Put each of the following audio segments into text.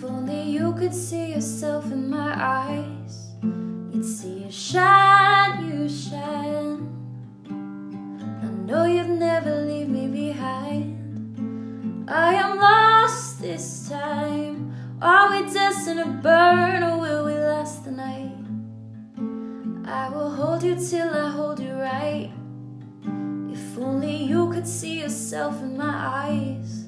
only you could see yourself in my eyes, you'd see you shine, you shine. I know you'd never leave me behind. I am lost this time. Are we destined to burn, or will we last the night? I will hold you till I hold you right. If only you could see yourself in my eyes.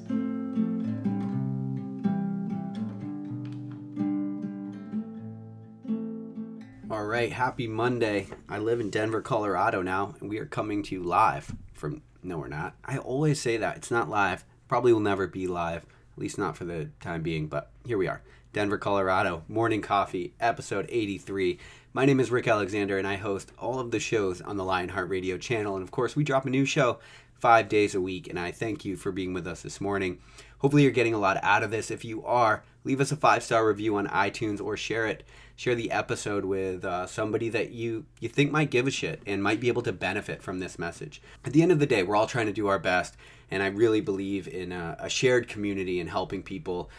All right, happy Monday. I live in Denver, Colorado now, and we are coming to you live from... No, we're not. I always say that. It's not live. Probably will never be live, at least not for the time being, but here we are. Denver, Colorado, Morning Coffee, episode 83. My name is Rick Alexander, and I host all of the shows on the Lionheart Radio channel. And of course, we drop a new show 5 days a week, and I thank you for being with us this morning. Hopefully you're getting a lot out of this. If you are, leave us a 5-star review on iTunes or share it. Share the episode with somebody that you think might give a shit and might be able to benefit from this message. At the end of the day, we're all trying to do our best, and I really believe in a shared community and helping people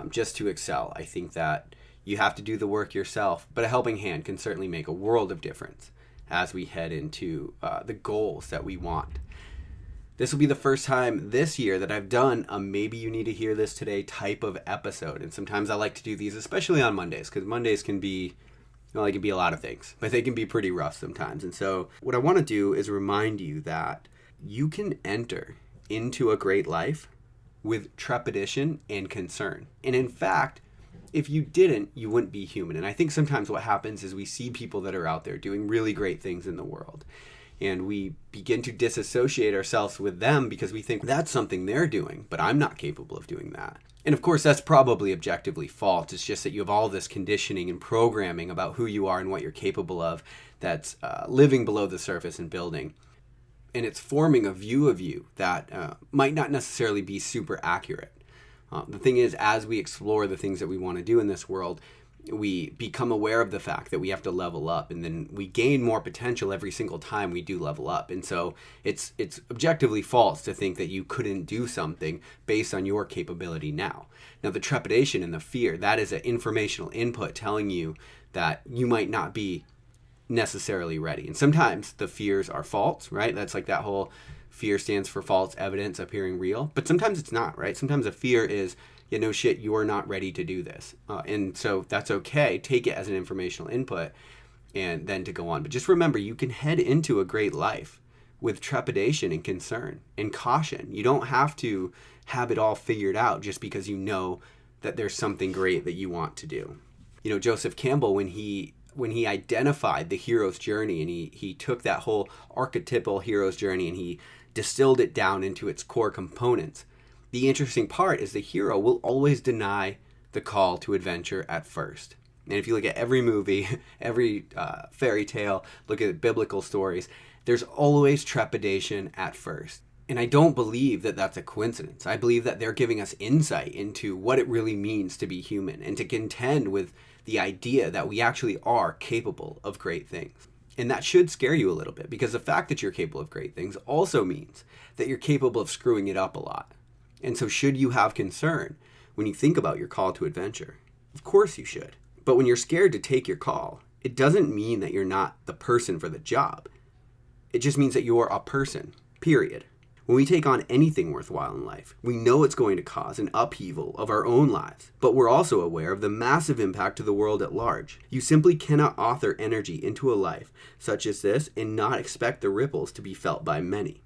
just to excel. I think that you have to do the work yourself, but a helping hand can certainly make a world of difference as we head into the goals that we want. This will be the first time this year that I've done a maybe you need to hear this today type of episode. And sometimes I like to do these, especially on Mondays, because Mondays can be, well, they can be a lot of things, but they can be pretty rough sometimes. And so what I want to do is remind you that you can enter into a great life with trepidation and concern. And in fact, if you didn't, you wouldn't be human. And I think sometimes what happens is we see people that are out there doing really great things in the world, and we begin to disassociate ourselves with them because we think that's something they're doing, but I'm not capable of doing that. And of course, that's probably objectively false. It's just that you have all this conditioning and programming about who you are and what you're capable of that's living below the surface and building. And it's forming a view of you that might not necessarily be super accurate. The thing is, as we explore the things that we want to do in this world, we become aware of the fact that we have to level up, and then we gain more potential every single time we do level up. And so it's objectively false to think that you couldn't do something based on your capability now. Now, the trepidation and the fear, that is an informational input telling you that you might not be necessarily ready. And sometimes the fears are false, right? That's like that whole fear stands for false evidence appearing real. But sometimes it's not, right? Sometimes a fear is, yeah, no shit, you're not ready to do this. And so that's okay. Take it as an informational input and then to go on. But just remember, you can head into a great life with trepidation and concern and caution. You don't have to have it all figured out just because you know that there's something great that you want to do. You know, Joseph Campbell, when he identified the hero's journey and he took that whole archetypal hero's journey and he distilled it down into its core components, the interesting part is the hero will always deny the call to adventure at first. And if you look at every movie, every fairy tale, look at biblical stories, there's always trepidation at first. And I don't believe that that's a coincidence. I believe that they're giving us insight into what it really means to be human and to contend with the idea that we actually are capable of great things. And that should scare you a little bit, because the fact that you're capable of great things also means that you're capable of screwing it up a lot. And so should you have concern when you think about your call to adventure? Of course you should. But when you're scared to take your call, it doesn't mean that you're not the person for the job. It just means that you're a person, period. When we take on anything worthwhile in life, we know it's going to cause an upheaval of our own lives, but we're also aware of the massive impact to the world at large. You simply cannot author energy into a life such as this and not expect the ripples to be felt by many.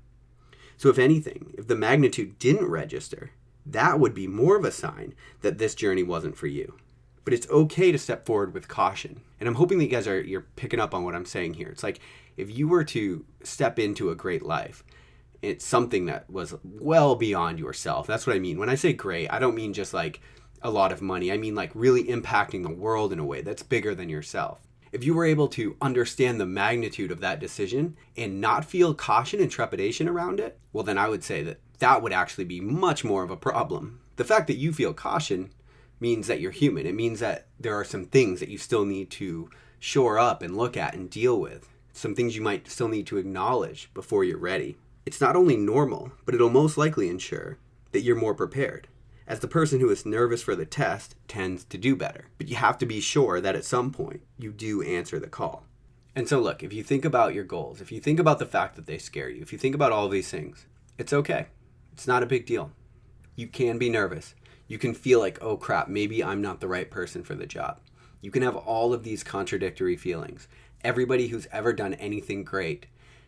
So if anything, if the magnitude didn't register, that would be more of a sign that this journey wasn't for you. But it's okay to step forward with caution. And I'm hoping that you guys you're picking up on what I'm saying here. It's like, if you were to step into a great life, it's something that was well beyond yourself. That's what I mean. When I say great, I don't mean just like a lot of money. I mean like really impacting the world in a way that's bigger than yourself. If you were able to understand the magnitude of that decision and not feel caution and trepidation around it, well, then I would say that that would actually be much more of a problem. The fact that you feel caution means that you're human. It means that there are some things that you still need to shore up and look at and deal with. Some things you might still need to acknowledge before you're ready. It's not only normal, but it'll most likely ensure that you're more prepared. as the person who is nervous for the test tends to do better. But you have to be sure that at some point you do answer the call. And so look, if you think about your goals, if you think about the fact that they scare you, if you think about all these things, it's okay. It's not a big deal. You can be nervous. You can feel like, oh crap, maybe I'm not the right person for the job. You can have all of these contradictory feelings. Everybody who's ever done anything great,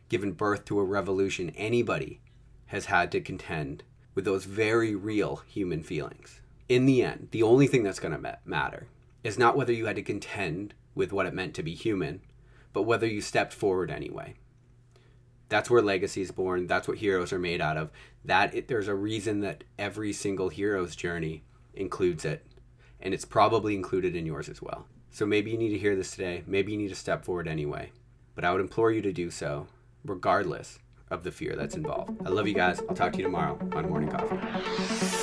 given birth to a revolution, anybody has had to contend with those very real human feelings. In the end, the only thing that's going to matter is not whether you had to contend with what it meant to be human, but whether you stepped forward anyway. That's where legacy is born. That's what heroes are made out of. There's a reason that every single hero's journey includes it, and it's probably included in yours as well. So maybe you need to hear this today. Maybe you need to step forward anyway. But I would implore you to do so, regardless of the fear that's involved. I love you guys. I'll talk to you tomorrow on Morning Coffee.